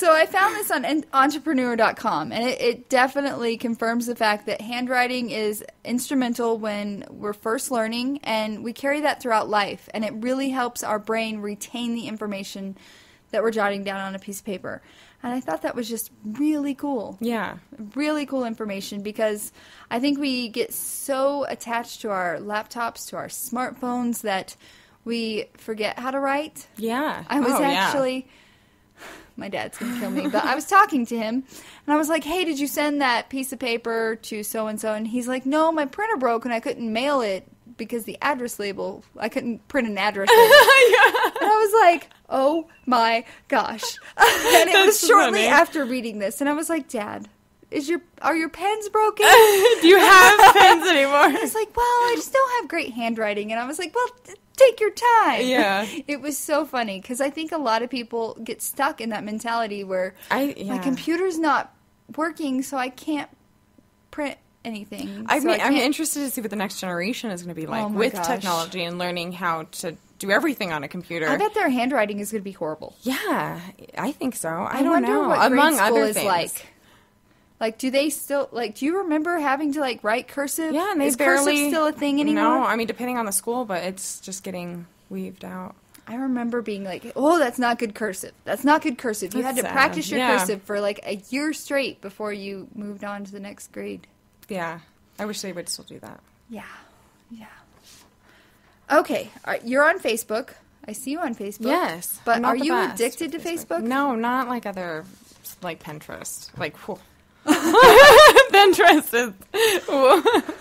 So I found this on entrepreneur.com, and it definitely confirms the fact that handwriting is instrumental when we're first learning, and we carry that throughout life, and it really helps our brain retain the information that we're jotting down on a piece of paper. And I thought that was just really cool. Yeah. Really cool information, because I think we get so attached to our laptops, to our smartphones, that we forget how to write. Yeah. I was actually... My dad's going to kill me. But I was talking to him, and I was like, hey, did you send that piece of paper to so-and-so? And he's like, no, my printer broke, and I couldn't mail it because the address label, I couldn't print an address label. Yeah. And I was like, oh, my gosh. And it was shortly after reading this, and I was like, Dad, are your pens broken? Do you have pens anymore? I was like, well, I just don't have great handwriting. And I was like, well, take your time. Yeah. It was so funny, because I think a lot of people get stuck in that mentality where my computer's not working, so I can't print anything. I'm interested to see what the next generation is going to be like with technology and learning how to do everything on a computer. I bet their handwriting is going to be horrible. Yeah, I think so. I don't know. What among grade school other is things. Like, do they still, do you remember having to, write cursive? Yeah, and is cursive still a thing anymore? No, I mean, depending on the school, but it's just getting weaved out. I remember being like, oh, that's not good cursive. That's not good cursive. You had to practice your cursive for, a year straight before you moved on to the next grade. Yeah. I wish they would still do that. Yeah. Yeah. Okay. You're on Facebook. I see you on Facebook. Yes. But are you addicted to Facebook? No, not like other, Pinterest. Pinterest is,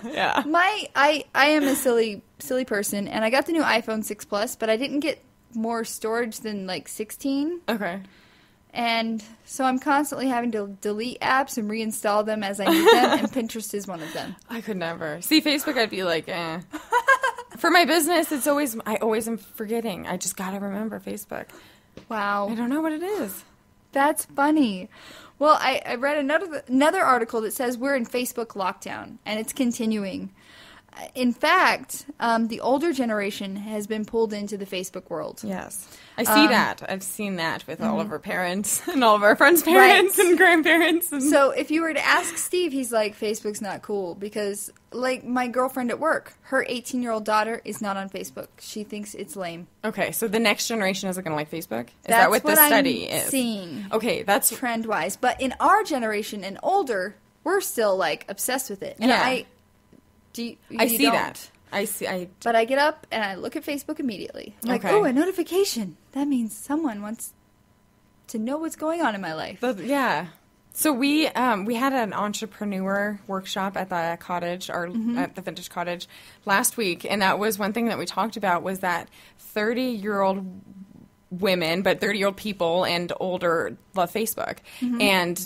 yeah. I am a silly person, and I got the new iPhone 6 Plus, but I didn't get more storage than 16. Okay. And so I'm constantly having to delete apps and reinstall them as I need them, and Pinterest is one of them. I could never. See, Facebook, I'd be like, eh. For my business, I always am forgetting. I just gotta remember Facebook. Wow. I don't know what it is. That's funny. Well, I read another article that says we're in Facebook lockdown, and it's continuing. In fact, the older generation has been pulled into the Facebook world. Yes. I see that. I've seen that with all of our parents and all of our friends' parents and grandparents. So if you were to ask Steve, he's like, Facebook's not cool, because, my girlfriend at work, her 18-year-old daughter is not on Facebook. She thinks it's lame. Okay, so the next generation isn't going to like Facebook? Is that what the study is? Seeing. Okay, that's trend-wise. But in our generation and older, we're still, obsessed with it. And yeah. I see that. But I get up and I look at Facebook immediately. Oh, a notification. That means someone wants to know what's going on in my life. Yeah. So we had an entrepreneur workshop at the cottage, at the Vintage Cottage last week, and that was one thing that we talked about, was that 30-year-old women, but 30-year-old people and older love Facebook. And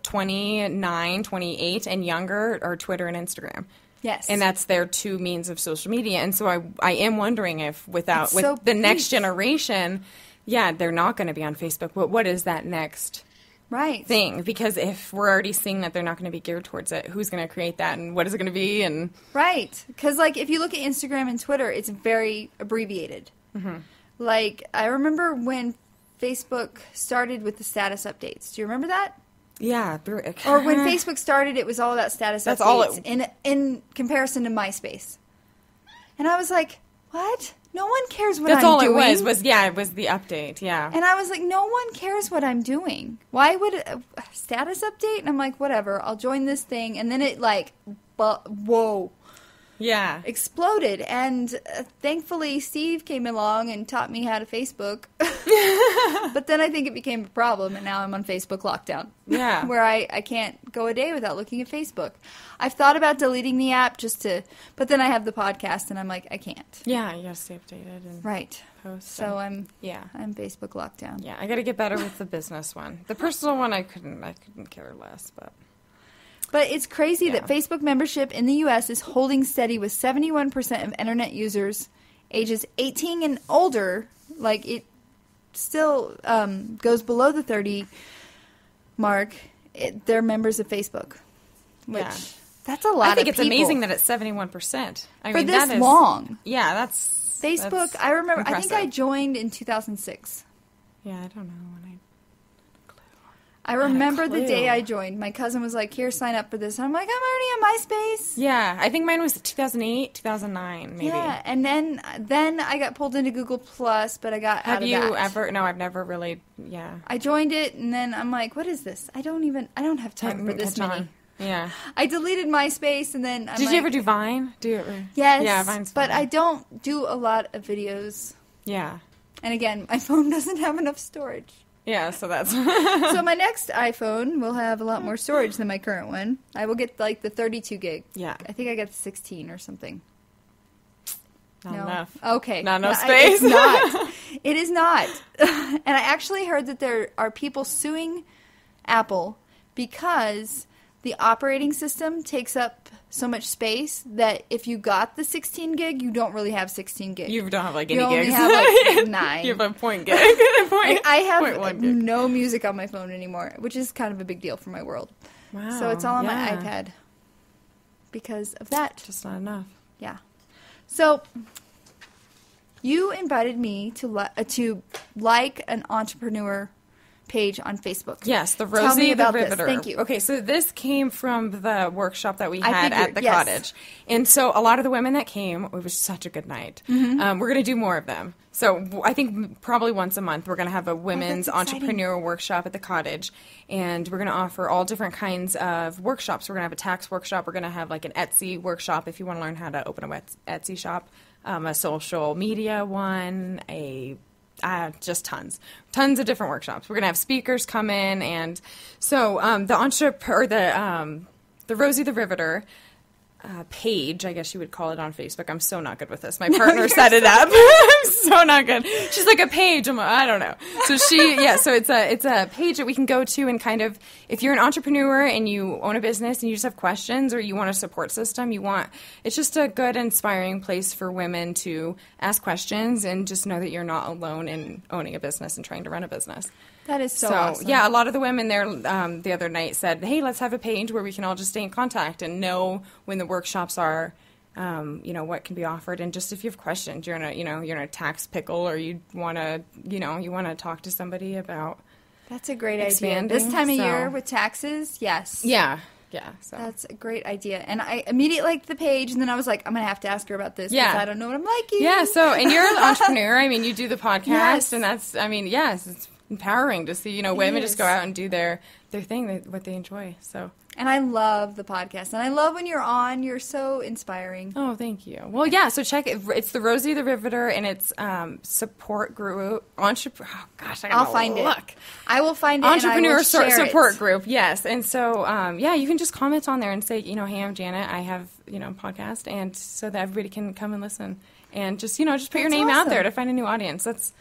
29, 28, and younger are Twitter and Instagram. Yes. And that's their two means of social media. And so I am wondering if with so the next generation, they're not going to be on Facebook. But what is that next thing? Because if we're already seeing that they're not going to be geared towards it, who's going to create that and what is it going to be? And right. Because, if you look at Instagram and Twitter, it's very abbreviated. Mm-hmm. I remember when Facebook started with the status updates. Do you remember that? Yeah. Or when Facebook started, it was all about status That's updates in comparison to MySpace. And I was like, what? No one cares what I'm doing. That's all it was it was the update, yeah. And I was like, no one cares what I'm doing. Why would a status update? And I'm like, whatever, I'll join this thing. And then it whoa. Yeah. Exploded. And thankfully, Steve came along and taught me how to Facebook. But then I think it became a problem, and now I'm on Facebook lockdown. Yeah. Where I can't go a day without looking at Facebook. I've thought about deleting the app but then I have the podcast, and I'm like, I can't. Yeah, you gotta stay updated and post. So I'm Facebook lockdown. Yeah, I gotta get better with the business one. The personal one, I couldn't care less, But it's crazy that Facebook membership in the U.S. is holding steady with 71% of Internet users ages 18 and older. It still goes below the 30 mark. They're members of Facebook. That's a lot of people. I think it's amazing that it's 71%. For this long. Yeah, that's... Facebook, I remember, impressive. I think I joined in 2006. Yeah, I don't know when I remember the day I joined. My cousin was like, here, sign up for this. And I'm like, I'm already on MySpace. Yeah, I think mine was 2008, 2009, maybe. Yeah, and then I got pulled into Google Plus, but I got out of that. Have you ever? No, I've never really, yeah. I joined it, and then I'm like, what is this? I don't have time for this many. Yeah. I deleted MySpace, and then Did you ever do Vine? Yes. Yeah, Vine's fun. But I don't do a lot of videos. Yeah. And again, my phone doesn't have enough storage. Yeah, so that's... So my next iPhone will have a lot more storage than my current one. I will get like the 32 gig. Yeah. I think I got the 16 or something. Not enough. Okay. Not enough space. It's not. It is not. And I actually heard that there are people suing Apple because the operating system takes up so much space that if you got the 16 gig, you don't really have 16 gig. You don't have like any You only gigs. have like 9. You have a point gig. I have no music on my phone anymore, which is kind of a big deal for my world. Wow. So it's all on my iPad because of that. Just not enough. Yeah. So you invited me to like an entrepreneur page on Facebook. Yes, the Tell me Rosie the about this. Riveter. Thank you. Okay, so this came from the workshop that we had figured, at the yes. cottage. And so a lot of the women that came, it was such a good night. Mm-hmm. We're going to do more of them. So I think probably once a month we're going to have a women's entrepreneurial workshop at the cottage. And we're going to offer all different kinds of workshops. We're going to have a tax workshop. We're going to have like an Etsy workshop if you want to learn how to open a Etsy shop. A social media one, just tons of different workshops. We're gonna have speakers come in, and so the Rosie the Riveter page, I guess you would call it on Facebook. I'm so not good with this. My partner set it up. I'm so not good. She's like, a page. I'm like, I don't know. So so it's a page that we can go to and kind of, if you're an entrepreneur and you own a business and you just have questions or you want a support system, it's just a good, inspiring place for women to ask questions and just know that you're not alone in owning a business and trying to run a business. That is so awesome. Yeah, a lot of the women there the other night said, hey, let's have a page where we can all just stay in contact and know when the workshops are, what can be offered. And just if you have questions, you're in a tax pickle or you want to talk to somebody about That's a great expanding. idea. This time of year with taxes, yes. Yeah. Yeah, so. That's a great idea. And I immediately liked the page, and then I was like, I'm going to have to ask her about this because I don't know what I'm liking. Yeah, and you're an entrepreneur. I mean, you do the podcast, yes. and that's, yes, it's empowering to see, women just go out and do their thing, what they enjoy, so. And I love the podcast. And I love when you're on. You're so inspiring. Oh, thank you. Well, yeah, so check it. It's the Rosie the Riveter, and it's support group. I'll find it. I will find it, Entrepreneur and I will share support it. group, yes. And so, you can just comment on there and say, hey, I'm Janet. I have, a podcast, and so that everybody can come and listen. And just put your name out there to find a new audience. That's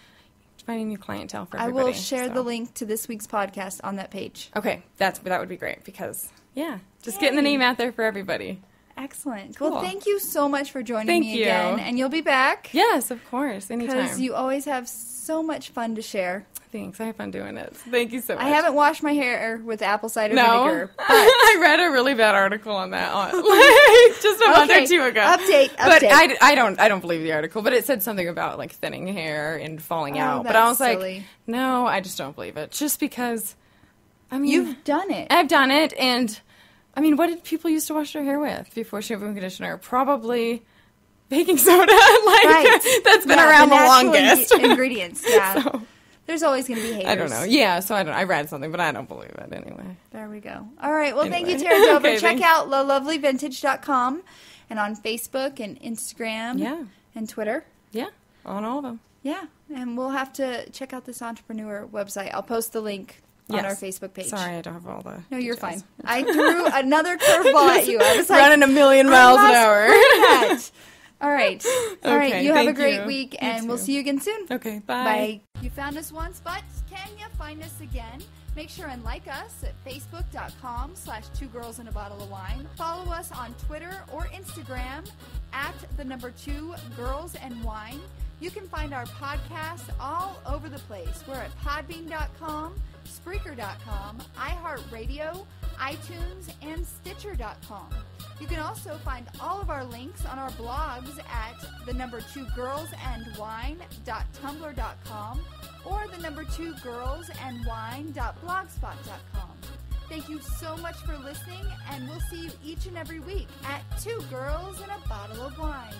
finding new clientele for everybody. I will share the link to this week's podcast on that page. Okay, that would be great because, just getting the name out there for everybody. Excellent. Cool. Well, thank you so much for joining me again. And you'll be back. Yes, of course. Anytime. Because you always have so much fun to share. Thanks. I have fun doing it. Thank you so much. I haven't washed my hair with apple cider vinegar. But I read a really bad article on that just a month or two ago. Update. But I don't believe the article, but it said something about like thinning hair and falling out. But I was silly. Like, no, I just don't believe it. Just because, you've done it. I've done it, and what did people used to wash their hair with before shampoo and conditioner? Probably baking soda. Right. That's been around the longest. Ingredients. Yeah. So. There's always going to be haters. I don't know. Yeah, so I read something, but I don't believe it anyway. There we go. All right. Well, Thank you, Tara Dover. Okay, check out LaLovelyVintage.com and on Facebook and Instagram and Twitter. Yeah, on all of them. Yeah, and we'll have to check out this entrepreneur website. I'll post the link on our Facebook page. Sorry, I don't have all the No, you're details. fine. I threw another curveball at you. I was like, running a million miles an hour. All right. All right. You have a great week, and we'll see you again soon. Okay. Bye. Bye. You found us once, but can you find us again? Make sure and like us at facebook.com/2girlsandabottle-of-wine. Follow us on Twitter or Instagram at @2girlsandwine. You can find our podcasts all over the place. We're at podbean.com, Spreaker.com, iHeartRadio, iTunes, and Stitcher.com. You can also find all of our links on our blogs at 2girlsandwine.tumblr.com or 2girlsandwine.blogspot.com. Thank you so much for listening, and we'll see you each and every week at 2 Girls and a Bottle of Wine.